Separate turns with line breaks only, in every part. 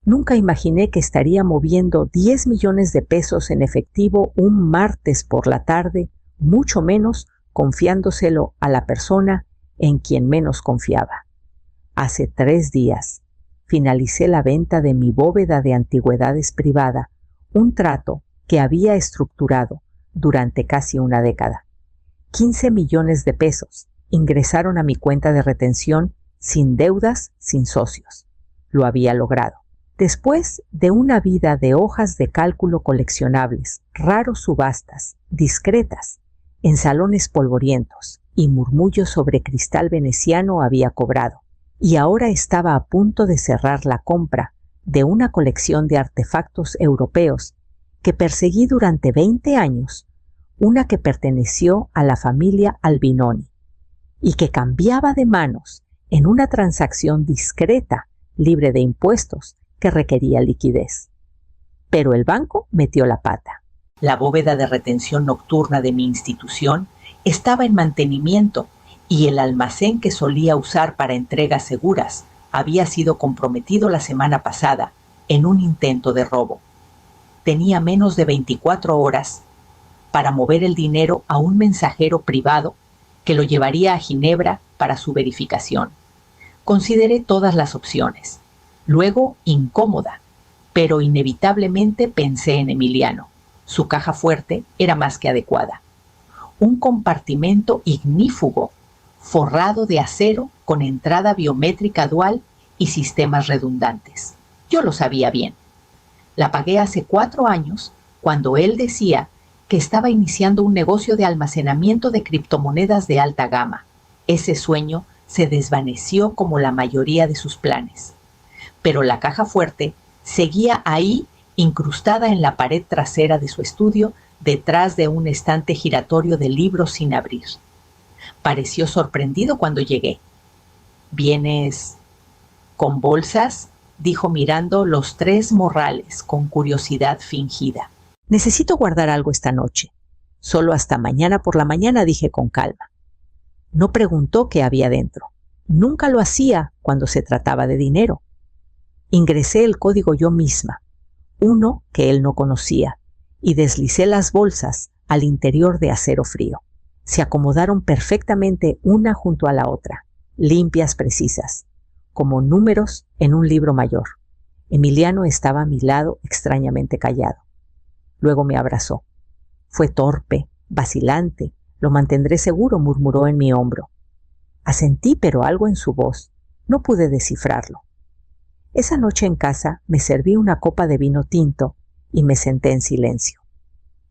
Nunca imaginé que estaría moviendo 10 millones de pesos en efectivo un martes por la tarde, mucho menos confiándoselo a la persona en quien menos confiaba. Hace 3 días finalicé la venta de mi bóveda de antigüedades privada, un trato que había estructurado durante casi una década. 15 millones de pesos ingresaron a mi cuenta de retención sin deudas, sin socios. Lo había logrado. Después de una vida de hojas de cálculo coleccionables, raros subastas, discretas, en salones polvorientos y murmullos sobre cristal veneciano había cobrado, y ahora estaba a punto de cerrar la compra de una colección de artefactos europeos que perseguí durante 20 años, una que perteneció a la familia Albinoni y que cambiaba de manos en una transacción discreta, libre de impuestos, que requería liquidez. Pero el banco metió la pata. La bóveda de retención nocturna de mi institución estaba en mantenimiento y el almacén que solía usar para entregas seguras había sido comprometido la semana pasada en un intento de robo. Tenía menos de 24 horas para mover el dinero a un mensajero privado que lo llevaría a Ginebra para su verificación. Consideré todas las opciones. Luego, incómoda, pero inevitablemente pensé en Emiliano. Su caja fuerte era más que adecuada. Un compartimento ignífugo, forrado de acero con entrada biométrica dual y sistemas redundantes. Yo lo sabía bien. La pagué hace 4 años, cuando él decía que estaba iniciando un negocio de almacenamiento de criptomonedas de alta gama. Ese sueño se desvaneció como la mayoría de sus planes. Pero la caja fuerte seguía ahí, incrustada en la pared trasera de su estudio, detrás de un estante giratorio de libros sin abrir. Pareció sorprendido cuando llegué. ¿Vienes con bolsas?, dijo mirando los 3 morrales con curiosidad fingida. Necesito guardar algo esta noche. Solo hasta mañana por la mañana, dije con calma. No preguntó qué había dentro. Nunca lo hacía cuando se trataba de dinero. Ingresé el código yo misma, uno que él no conocía, y deslicé las bolsas al interior de acero frío. Se acomodaron perfectamente una junto a la otra, limpias, precisas, como números en un libro mayor. Emiliano estaba a mi lado extrañamente callado. Luego me abrazó. Fue torpe, vacilante, lo mantendré seguro, murmuró en mi hombro. Asentí, pero algo en su voz. No pude descifrarlo. Esa noche en casa me serví una copa de vino tinto y me senté en silencio.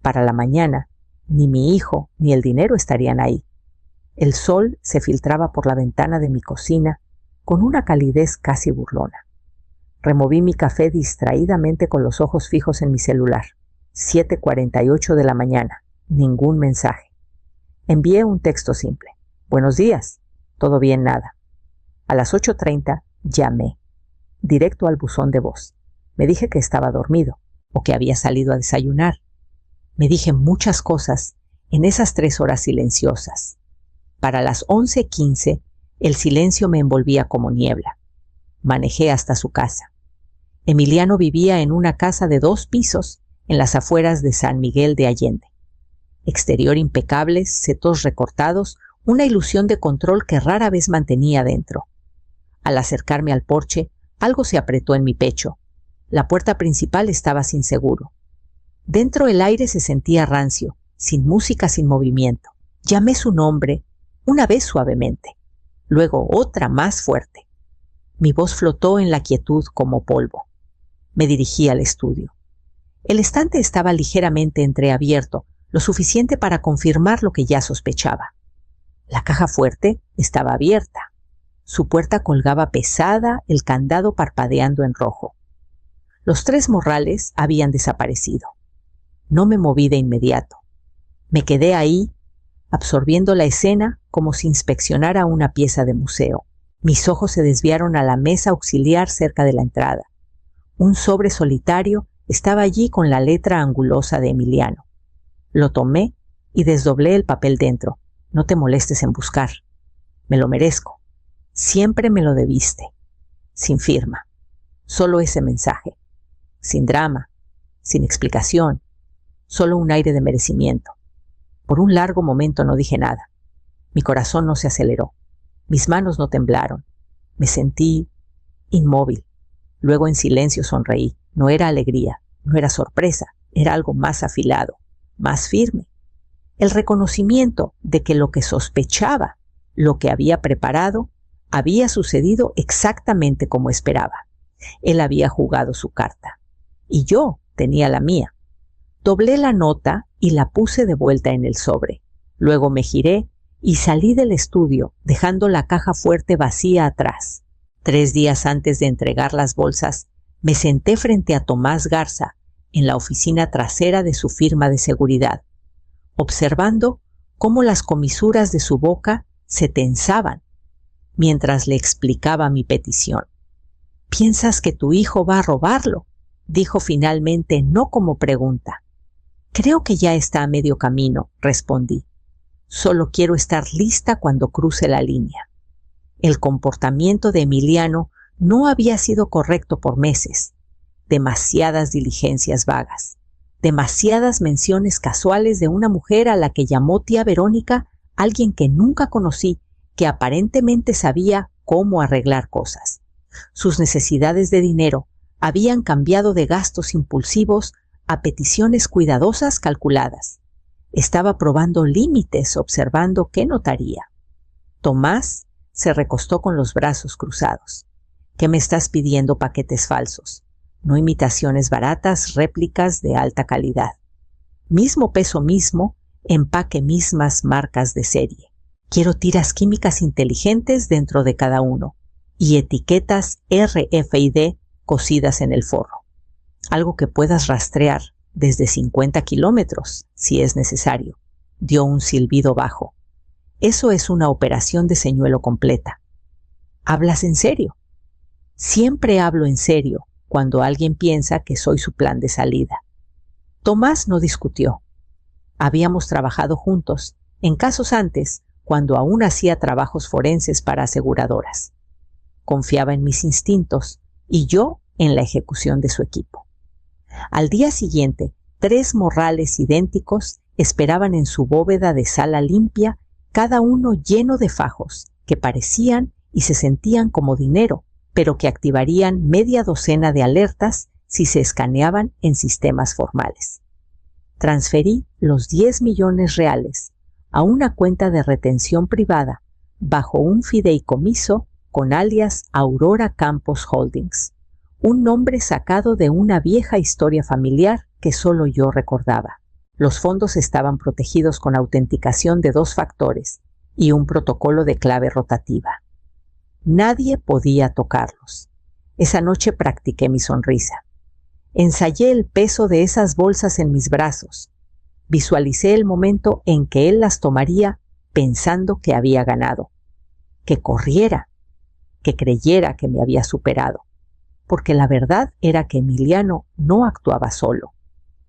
Para la mañana, ni mi hijo ni el dinero estarían ahí. El sol se filtraba por la ventana de mi cocina con una calidez casi burlona. Removí mi café distraídamente con los ojos fijos en mi celular. 7:48 de la mañana. Ningún mensaje. Envié un texto simple. Buenos días. Todo bien, nada. A las 8:30 llamé. Directo al buzón de voz. Me dije que estaba dormido o que había salido a desayunar. Me dije muchas cosas en esas 3 horas silenciosas. Para las 11:15 el silencio me envolvía como niebla. Manejé hasta su casa. Emiliano vivía en una casa de 2 pisos en las afueras de San Miguel de Allende. Exterior impecable, setos recortados, una ilusión de control que rara vez mantenía dentro. Al acercarme al porche, algo se apretó en mi pecho. La puerta principal estaba sin seguro. Dentro el aire se sentía rancio, sin música, sin movimiento. Llamé su nombre, una vez suavemente, luego otra más fuerte. Mi voz flotó en la quietud como polvo. Me dirigí al estudio. El estante estaba ligeramente entreabierto, lo suficiente para confirmar lo que ya sospechaba. La caja fuerte estaba abierta. Su puerta colgaba pesada, el candado parpadeando en rojo. Los 3 morrales habían desaparecido. No me moví de inmediato. Me quedé ahí, absorbiendo la escena como si inspeccionara una pieza de museo. Mis ojos se desviaron a la mesa auxiliar cerca de la entrada. Un sobre solitario estaba allí con la letra angulosa de Emiliano. Lo tomé y desdoblé el papel dentro. No te molestes en buscar. Me lo merezco. Siempre me lo debiste. Sin firma. Solo ese mensaje, sin drama, sin explicación, solo un aire de merecimiento. Por un largo momento no dije nada. Mi corazón no se aceleró. Mis manos no temblaron. Me sentí inmóvil. Luego en silencio sonreí. No era alegría, no era sorpresa, era algo más afilado, más firme. El reconocimiento de que lo que sospechaba, lo que había preparado, había sucedido exactamente como esperaba. Él había jugado su carta. Y yo tenía la mía. Doblé la nota y la puse de vuelta en el sobre. Luego me giré y salí del estudio, dejando la caja fuerte vacía atrás. 3 días antes de entregar las bolsas, me senté frente a Tomás Garza, en la oficina trasera de su firma de seguridad, observando cómo las comisuras de su boca se tensaban mientras le explicaba mi petición. «¿Piensas que tu hijo va a robarlo?», dijo finalmente, no como pregunta. «Creo que ya está a medio camino», respondí. «Solo quiero estar lista cuando cruce la línea». El comportamiento de Emiliano no había sido correcto por meses. Demasiadas diligencias vagas, demasiadas menciones casuales de una mujer a la que llamó tía Verónica, alguien que nunca conocí, que aparentemente sabía cómo arreglar cosas. Sus necesidades de dinero habían cambiado de gastos impulsivos a peticiones cuidadosas calculadas. Estaba probando límites, observando qué notaría. Tomás se recostó con los brazos cruzados. «¿Qué me estás pidiendo paquetes falsos? No imitaciones baratas, réplicas de alta calidad. Mismo peso mismo, empaque mismas marcas de serie. Quiero tiras químicas inteligentes dentro de cada uno y etiquetas RFID cosidas en el forro. Algo que puedas rastrear desde 50 kilómetros, si es necesario», dio un silbido bajo. «Eso es una operación de señuelo completa». «¿Hablas en serio?» «Siempre hablo en serio cuando alguien piensa que soy su plan de salida». Tomás no discutió. Habíamos trabajado juntos, en casos antes, cuando aún hacía trabajos forenses para aseguradoras. Confiaba en mis instintos y yo en la ejecución de su equipo. Al día siguiente, 3 morrales idénticos esperaban en su bóveda de sala limpia, cada uno lleno de fajos que parecían y se sentían como dinero, pero que activarían media docena de alertas si se escaneaban en sistemas formales. Transferí los 10 millones reales a una cuenta de retención privada bajo un fideicomiso con alias Aurora Campos Holdings, un nombre sacado de una vieja historia familiar que solo yo recordaba. Los fondos estaban protegidos con autenticación de 2 factores y un protocolo de clave rotativa. Nadie podía tocarlos. Esa noche practiqué mi sonrisa. Ensayé el peso de esas bolsas en mis brazos. Visualicé el momento en que él las tomaría pensando que había ganado. Que corriera, que creyera que me había superado. Porque la verdad era que Emiliano no actuaba solo.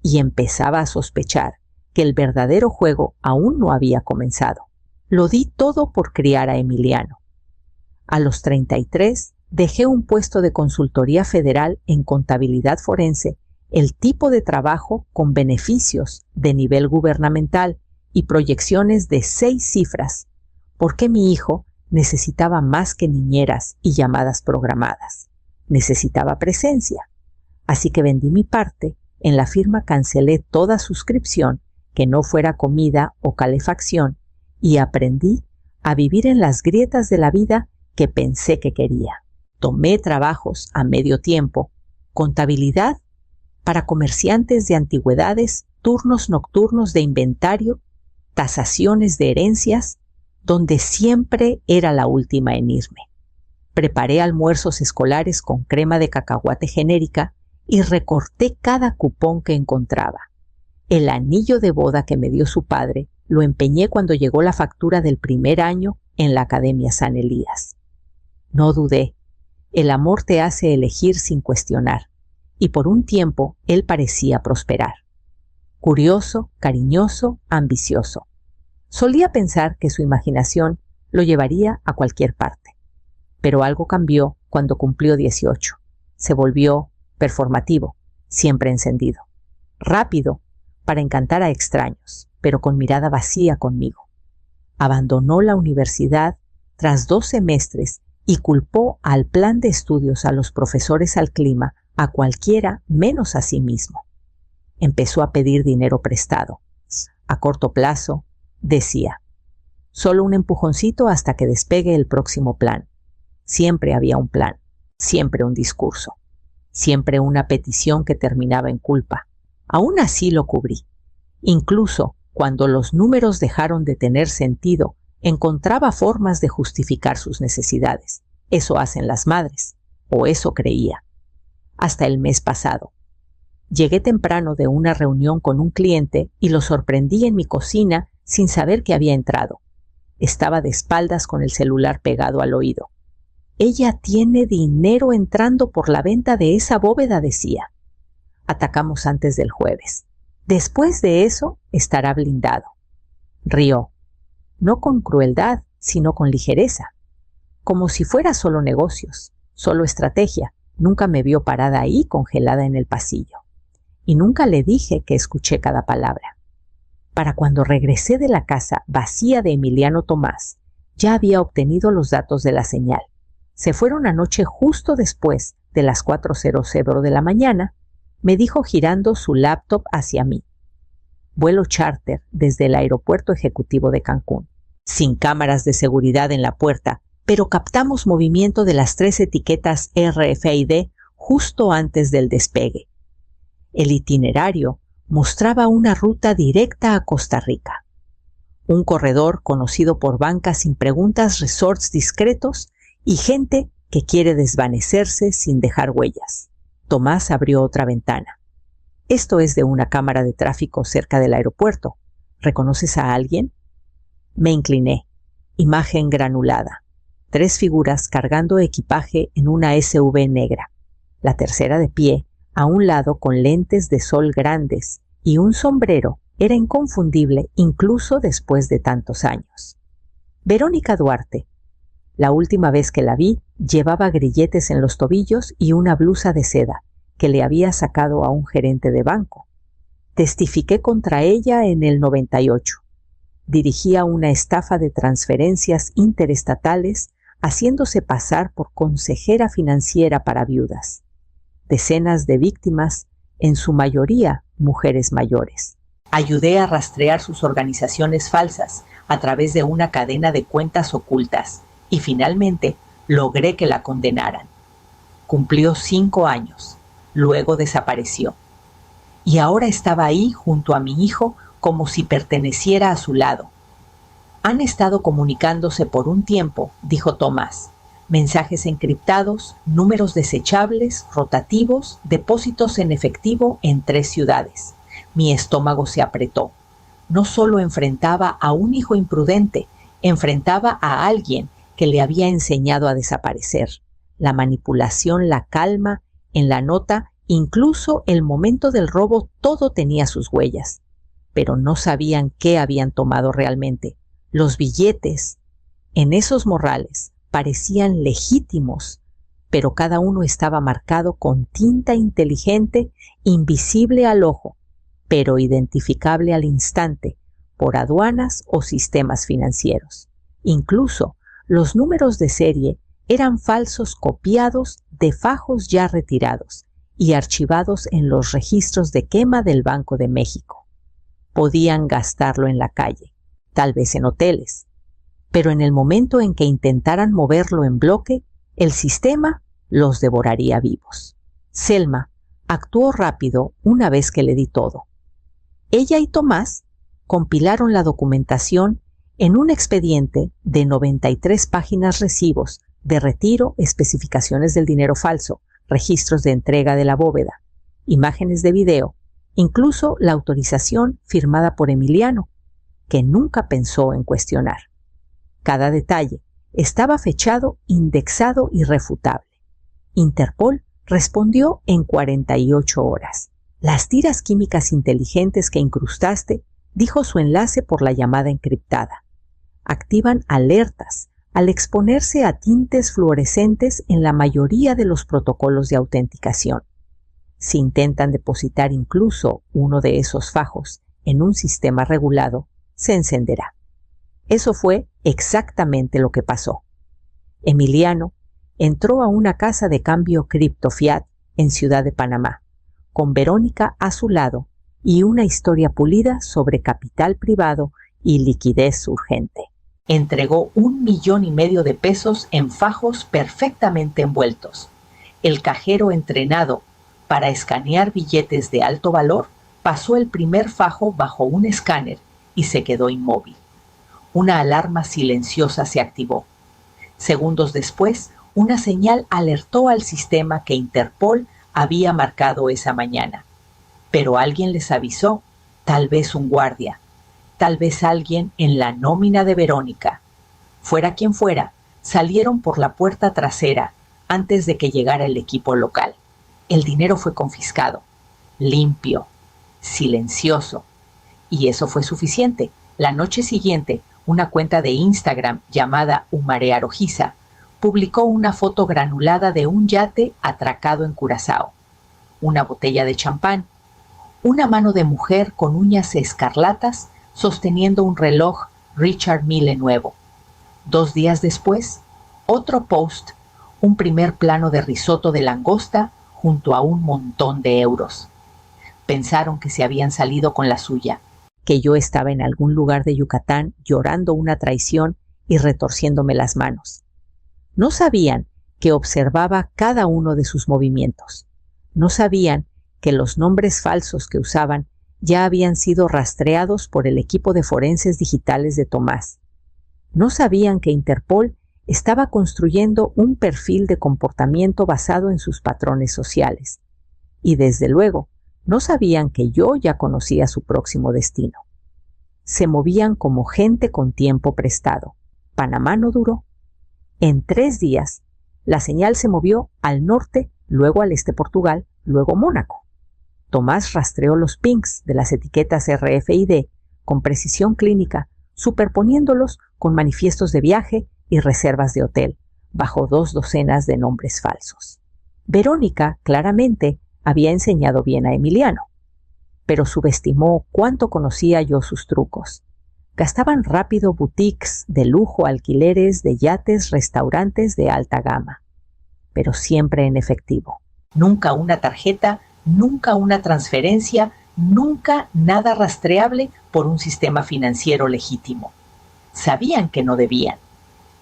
Y empezaba a sospechar que el verdadero juego aún no había comenzado. Lo di todo por criar a Emiliano. A los 33 dejé un puesto de consultoría federal en contabilidad forense, el tipo de trabajo con beneficios de nivel gubernamental y proyecciones de 6 cifras, porque mi hijo necesitaba más que niñeras y llamadas programadas. Necesitaba presencia. Así que vendí mi parte, en la firma cancelé toda suscripción que no fuera comida o calefacción y aprendí a vivir en las grietas de la vida que pensé que quería. Tomé trabajos a medio tiempo, contabilidad para comerciantes de antigüedades, turnos nocturnos de inventario, tasaciones de herencias, donde siempre era la última en irme. Preparé almuerzos escolares con crema de cacahuate genérica y recorté cada cupón que encontraba. El anillo de boda que me dio su padre lo empeñé cuando llegó la factura del primer año en la Academia San Elías. No dudé. El amor te hace elegir sin cuestionar, y por un tiempo él parecía prosperar. Curioso, cariñoso, ambicioso. Solía pensar que su imaginación lo llevaría a cualquier parte. Pero algo cambió cuando cumplió 18. Se volvió performativo, siempre encendido. Rápido para encantar a extraños, pero con mirada vacía conmigo. Abandonó la universidad tras 2 semestres y culpó al plan de estudios, a los profesores, al clima, a cualquiera menos a sí mismo. Empezó a pedir dinero prestado. A corto plazo, decía, solo un empujoncito hasta que despegue el próximo plan. Siempre había un plan, siempre un discurso, siempre una petición que terminaba en culpa. Aún así lo cubrí. Incluso cuando los números dejaron de tener sentido, encontraba formas de justificar sus necesidades. Eso hacen las madres, o eso creía. Hasta el mes pasado. Llegué temprano de una reunión con un cliente y lo sorprendí en mi cocina sin saber que había entrado. Estaba de espaldas con el celular pegado al oído. Ella tiene dinero entrando por la venta de esa bóveda, decía. Atacamos antes del jueves. Después de eso estará blindado. Rió. No con crueldad, sino con ligereza. Como si fuera solo negocios, solo estrategia. Nunca me vio parada ahí congelada en el pasillo. Y nunca le dije que escuché cada palabra. Para cuando regresé de la casa vacía de Emiliano Tomás, ya había obtenido los datos de la señal. Se fueron anoche justo después de las 4:00 de la mañana, me dijo girando su laptop hacia mí. Vuelo charter desde el aeropuerto ejecutivo de Cancún, sin cámaras de seguridad en la puerta, pero captamos movimiento de las 3 etiquetas RFID justo antes del despegue. El itinerario mostraba una ruta directa a Costa Rica. Un corredor conocido por bancas sin preguntas, resorts discretos y gente que quiere desvanecerse sin dejar huellas. Tomás abrió otra ventana. Esto es de una cámara de tráfico cerca del aeropuerto. ¿Reconoces a alguien? Me incliné. Imagen granulada. 3 figuras cargando equipaje en una SUV negra. La tercera de pie, a un lado con lentes de sol grandes y un sombrero, era inconfundible incluso después de tantos años. Verónica Duarte. La última vez que la vi, llevaba grilletes en los tobillos y una blusa de seda que le había sacado a un gerente de banco. Testifiqué contra ella en el 98. Dirigía una estafa de transferencias interestatales, haciéndose pasar por consejera financiera para viudas. Decenas de víctimas, en su mayoría mujeres mayores. Ayudé a rastrear sus organizaciones falsas a través de una cadena de cuentas ocultas y finalmente logré que la condenaran. Cumplió 5 años, luego desapareció. Y ahora estaba ahí junto a mi hijo como si perteneciera a su lado. Han estado comunicándose por un tiempo, dijo Tomás. Mensajes encriptados, números desechables, rotativos, depósitos en efectivo en 3 ciudades. Mi estómago se apretó. No solo enfrentaba a un hijo imprudente, enfrentaba a alguien que le había enseñado a desaparecer. La manipulación, la calma, en la nota, incluso el momento del robo, todo tenía sus huellas. Pero no sabían qué habían tomado realmente. Los billetes en esos morrales parecían legítimos, pero cada uno estaba marcado con tinta inteligente, invisible al ojo, pero identificable al instante por aduanas o sistemas financieros. Incluso los números de serie eran falsos copiados de fajos ya retirados y archivados en los registros de quema del Banco de México. Podían gastarlo en la calle, tal vez en hoteles, pero en el momento en que intentaran moverlo en bloque, el sistema los devoraría vivos. Selma actuó rápido una vez que le di todo. Ella y Tomás compilaron la documentación en un expediente de 93 páginas, recibos de retiro, especificaciones del dinero falso, registros de entrega de la bóveda, imágenes de video, incluso la autorización firmada por Emiliano, que nunca pensó en cuestionar. Cada detalle estaba fechado, indexado y refutable. Interpol respondió en 48 horas. Las tiras químicas inteligentes que incrustaste, dijo su enlace por la llamada encriptada. Activan alertas al exponerse a tintes fluorescentes en la mayoría de los protocolos de autenticación. Si intentan depositar incluso uno de esos fajos en un sistema regulado, se encenderá. Eso fue exactamente lo que pasó. Emiliano entró a una casa de cambio cripto fiat en Ciudad de Panamá, con Verónica a su lado y una historia pulida sobre capital privado y liquidez urgente. Entregó 1,5 millones de pesos en fajos perfectamente envueltos. El cajero entrenado para escanear billetes de alto valor pasó el primer fajo bajo un escáner y se quedó inmóvil. Una alarma silenciosa se activó. Segundos después, una señal alertó al sistema que Interpol había marcado esa mañana. Pero alguien les avisó, tal vez un guardia, tal vez alguien en la nómina de Verónica. Fuera quien fuera, salieron por la puerta trasera antes de que llegara el equipo local. El dinero fue confiscado, limpio, silencioso. Y eso fue suficiente. La noche siguiente, una cuenta de Instagram llamada Umarea Rojiza publicó una foto granulada de un yate atracado en Curazao, una botella de champán, una mano de mujer con uñas escarlatas sosteniendo un reloj Richard Mille nuevo. 2 días después, otro post, un primer plano de risotto de langosta junto a un montón de euros. Pensaron que se habían salido con la suya, que yo estaba en algún lugar de Yucatán llorando una traición y retorciéndome las manos. No sabían que observaba cada uno de sus movimientos. No sabían que los nombres falsos que usaban ya habían sido rastreados por el equipo de forenses digitales de Tomás. No sabían que Interpol estaba construyendo un perfil de comportamiento basado en sus patrones sociales. Y desde luego, no sabían que yo ya conocía su próximo destino. Se movían como gente con tiempo prestado. Panamá no duró. En 3 días, la señal se movió al norte, luego al este Portugal, luego Mónaco. Tomás rastreó los pings de las etiquetas RFID con precisión clínica, superponiéndolos con manifiestos de viaje y reservas de hotel, bajo 2 docenas de nombres falsos. Verónica, claramente, había enseñado bien a Emiliano, pero subestimó cuánto conocía yo sus trucos. Gastaban rápido boutiques de lujo, alquileres de yates, restaurantes de alta gama, pero siempre en efectivo. Nunca una tarjeta, nunca una transferencia, nunca nada rastreable por un sistema financiero legítimo. Sabían que no debían.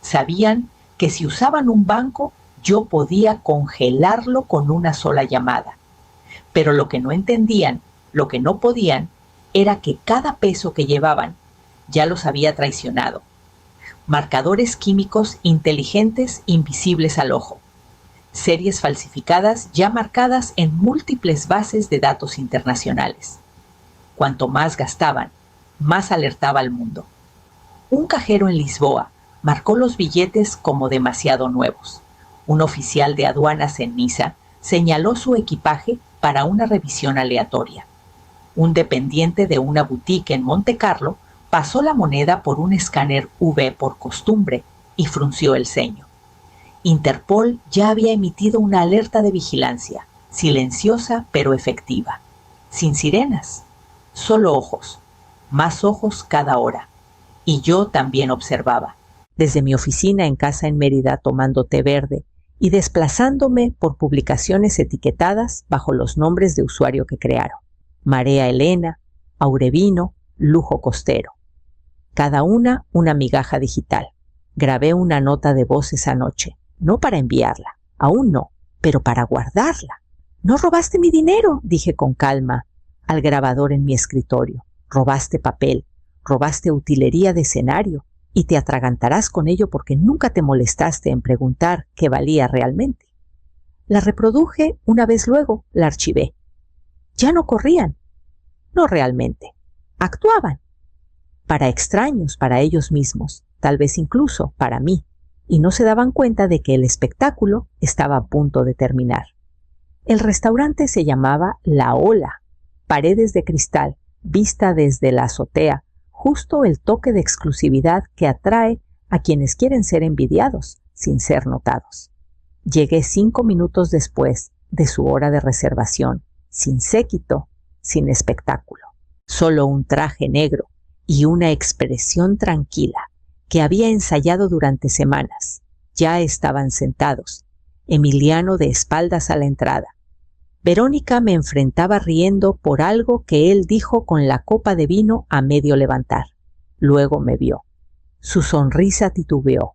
Sabían que si usaban un banco, yo podía congelarlo con una sola llamada. Pero lo que no entendían, lo que no podían, era que cada peso que llevaban ya los había traicionado. Marcadores químicos inteligentes invisibles al ojo. Series falsificadas ya marcadas en múltiples bases de datos internacionales. Cuanto más gastaban, más alertaba al mundo. Un cajero en Lisboa marcó los billetes como demasiado nuevos. Un oficial de aduanas en Niza señaló su equipaje para una revisión aleatoria. Un dependiente de una boutique en Monte Carlo pasó la moneda por un escáner UV por costumbre y frunció el ceño. Interpol ya había emitido una alerta de vigilancia, silenciosa pero efectiva. Sin sirenas, solo ojos, más ojos cada hora. Y yo también observaba. Desde mi oficina en casa en Mérida tomando té verde y desplazándome por publicaciones etiquetadas bajo los nombres de usuario que crearon. Marea Elena, Aurevino, Lujo Costero. Cada una migaja digital. Grabé una nota de voz esa noche, no para enviarla, aún no, pero para guardarla. «No robaste mi dinero», dije con calma al grabador en mi escritorio. «Robaste papel, robaste utilería de escenario y te atragantarás con ello porque nunca te molestaste en preguntar qué valía realmente». La reproduje una vez luego, la archivé. Ya no corrían. No realmente. Actuaban. Para extraños, para ellos mismos, tal vez incluso para mí, y no se daban cuenta de que el espectáculo estaba a punto de terminar. El restaurante se llamaba La Ola, paredes de cristal, vista desde la azotea, justo el toque de exclusividad que atrae a quienes quieren ser envidiados sin ser notados. Llegué 5 minutos después de su hora de reservación, sin séquito, sin espectáculo, solo un traje negro y una expresión tranquila que había ensayado durante semanas. Ya estaban sentados, Emiliano de espaldas a la entrada. Verónica me enfrentaba riendo por algo que él dijo con la copa de vino a medio levantar. Luego me vio. Su sonrisa titubeó.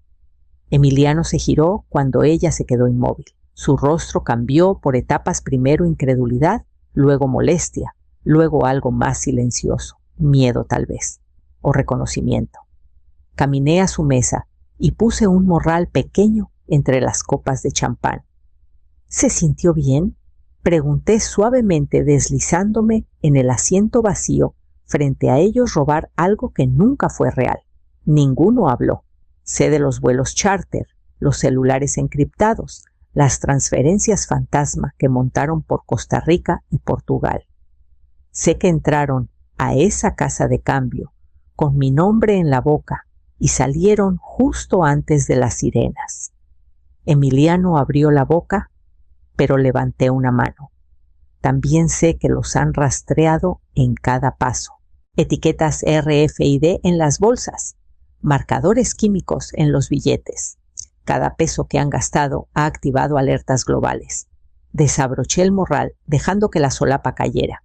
Emiliano se giró cuando ella se quedó inmóvil. Su rostro cambió por etapas, primero incredulidad, luego molestia, luego algo más silencioso, miedo tal vez, o reconocimiento. Caminé a su mesa y puse un morral pequeño entre las copas de champán. ¿Se sintió bien?, pregunté suavemente, deslizándome en el asiento vacío frente a ellos robar algo que nunca fue real. Ninguno habló. Sé de los vuelos charter, los celulares encriptados, las transferencias fantasma que montaron por Costa Rica y Portugal. Sé que entraron a esa casa de cambio con mi nombre en la boca y salieron justo antes de las sirenas. Emiliano abrió la boca, pero levanté una mano. También sé que los han rastreado en cada paso. Etiquetas RFID en las bolsas, marcadores químicos en los billetes. Cada peso que han gastado ha activado alertas globales. Desabroché el morral, dejando que la solapa cayera.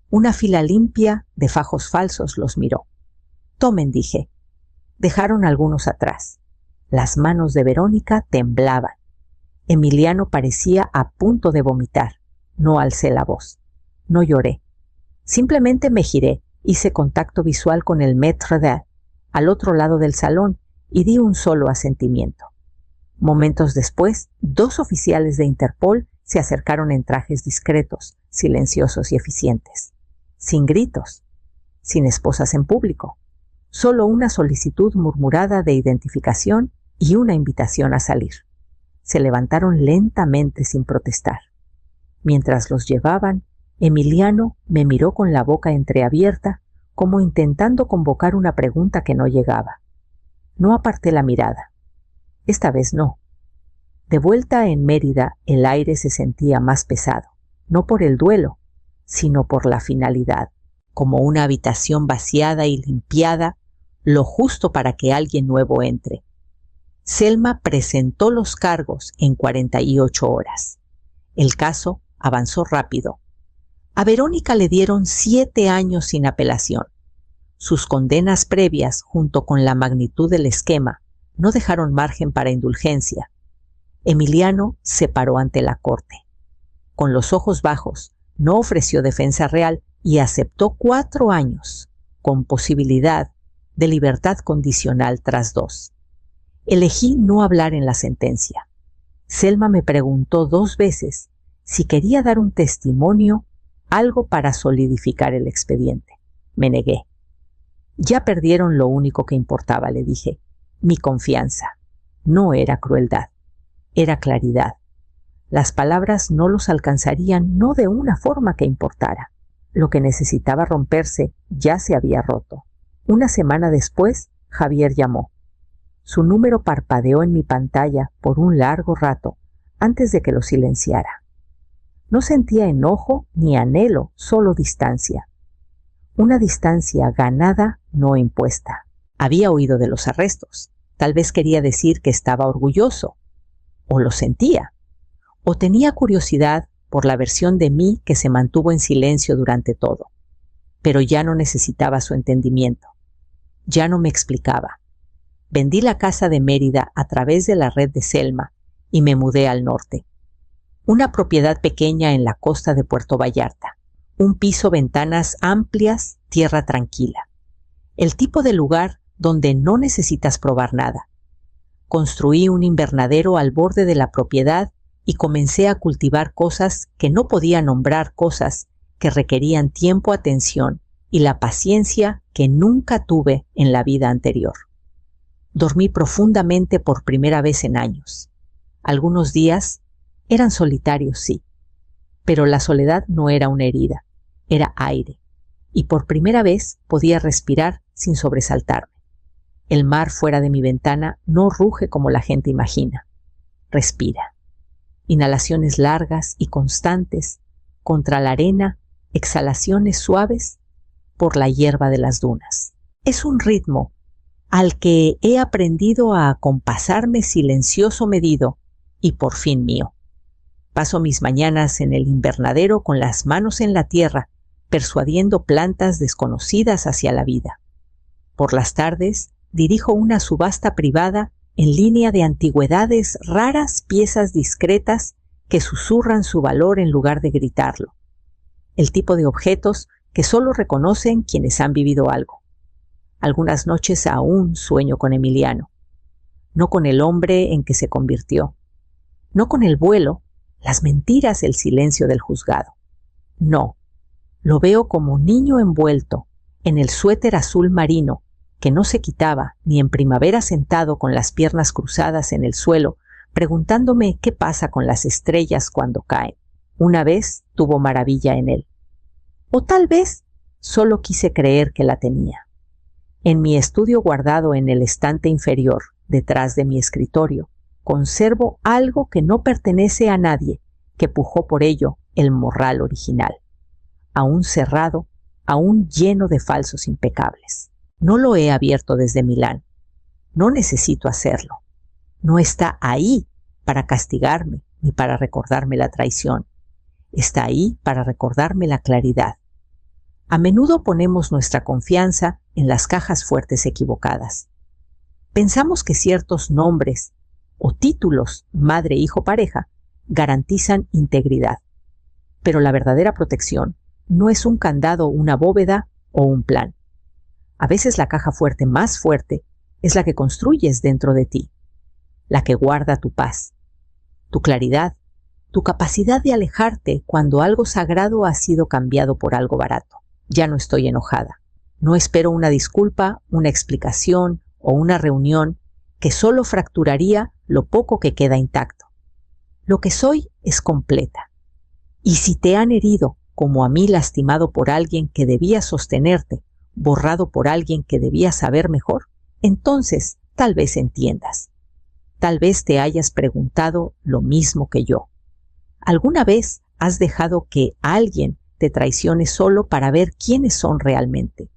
Una fila limpia de fajos falsos los miró. Tomen, dije. Dejaron algunos atrás. Las manos de Verónica temblaban. Emiliano parecía a punto de vomitar. No alcé la voz. No lloré. Simplemente me giré, hice contacto visual con el maître d' al otro lado del salón y di un solo asentimiento. Momentos después, 2 oficiales de Interpol se acercaron en trajes discretos, silenciosos y eficientes. Sin gritos, sin esposas en público. Solo una solicitud murmurada de identificación y una invitación a salir. Se levantaron lentamente sin protestar. Mientras los llevaban, Emiliano me miró con la boca entreabierta, como intentando convocar una pregunta que no llegaba. No aparté la mirada. Esta vez no. De vuelta en Mérida, el aire se sentía más pesado, no por el duelo, sino por la finalidad, como una habitación vaciada y limpiada, lo justo para que alguien nuevo entre. Selma presentó los cargos en 48 horas. El caso avanzó rápido. A Verónica le dieron 7 años sin apelación. Sus condenas previas, junto con la magnitud del esquema, no dejaron margen para indulgencia. Emiliano se paró ante la corte. Con los ojos bajos, no ofreció defensa real y aceptó 4 años, con posibilidad de libertad condicional tras 2. Elegí no hablar en la sentencia. Selma me preguntó 2 veces si quería dar un testimonio, algo para solidificar el expediente. Me negué. Ya perdieron lo único que importaba, le dije. Mi confianza. No era crueldad. Era claridad. Las palabras no los alcanzarían, no de una forma que importara. Lo que necesitaba romperse ya se había roto. Una semana después, Javier llamó. Su número parpadeó en mi pantalla por un largo rato antes de que lo silenciara. No sentía enojo ni anhelo, solo distancia. Una distancia ganada, no impuesta. Había oído de los arrestos. Tal vez quería decir que estaba orgulloso. O lo sentía. O tenía curiosidad por la versión de mí que se mantuvo en silencio durante todo. Pero ya no necesitaba su entendimiento. Ya no me explicaba. Vendí la casa de Mérida a través de la red de Selma y me mudé al norte. Una propiedad pequeña en la costa de Puerto Vallarta. Un piso, ventanas amplias, tierra tranquila. El tipo de lugar donde no necesitas probar nada. Construí un invernadero al borde de la propiedad y comencé a cultivar cosas que no podía nombrar, cosas que requerían tiempo, atención y la paciencia que nunca tuve en la vida anterior. Dormí profundamente por primera vez en años. Algunos días eran solitarios, sí, pero la soledad no era una herida, era aire, y por primera vez podía respirar sin sobresaltarme. El mar fuera de mi ventana no ruge como la gente imagina. Respira. Inhalaciones largas y constantes contra la arena, exhalaciones suaves por la hierba de las dunas. Es un ritmo al que he aprendido a acompasarme silencioso medido y por fin mío. Paso mis mañanas en el invernadero con las manos en la tierra, persuadiendo plantas desconocidas hacia la vida. Por las tardes dirijo una subasta privada en línea de antigüedades, raras piezas discretas que susurran su valor en lugar de gritarlo. El tipo de objetos que solo reconocen quienes han vivido algo. Algunas noches aún sueño con Emiliano, no con el hombre en que se convirtió, no con el vuelo, las mentiras, el silencio del juzgado. No, lo veo como niño envuelto en el suéter azul marino que no se quitaba ni en primavera sentado con las piernas cruzadas en el suelo, preguntándome qué pasa con las estrellas cuando caen. Una vez tuvo maravilla en él. O tal vez solo quise creer que la tenía. En mi estudio guardado en el estante inferior, detrás de mi escritorio, conservo algo que no pertenece a nadie, que pujó por ello el morral original. Aún cerrado, aún lleno de falsos impecables. No lo he abierto desde Milán. No necesito hacerlo. No está ahí para castigarme ni para recordarme la traición. Está ahí para recordarme la claridad. A menudo ponemos nuestra confianza en las cajas fuertes equivocadas. Pensamos que ciertos nombres o títulos, madre, hijo, pareja, garantizan integridad. Pero la verdadera protección no es un candado, una bóveda o un plan. A veces la caja fuerte más fuerte es la que construyes dentro de ti, la que guarda tu paz, tu claridad, tu capacidad de alejarte cuando algo sagrado ha sido cambiado por algo barato. Ya no estoy enojada. No espero una disculpa, una explicación o una reunión que solo fracturaría lo poco que queda intacto. Lo que soy es completa. Y si te han herido, como a mí, lastimado por alguien que debía sostenerte, borrado por alguien que debía saber mejor, entonces tal vez entiendas. Tal vez te hayas preguntado lo mismo que yo. ¿Alguna vez has dejado que alguien te traicione solo para ver quiénes son realmente?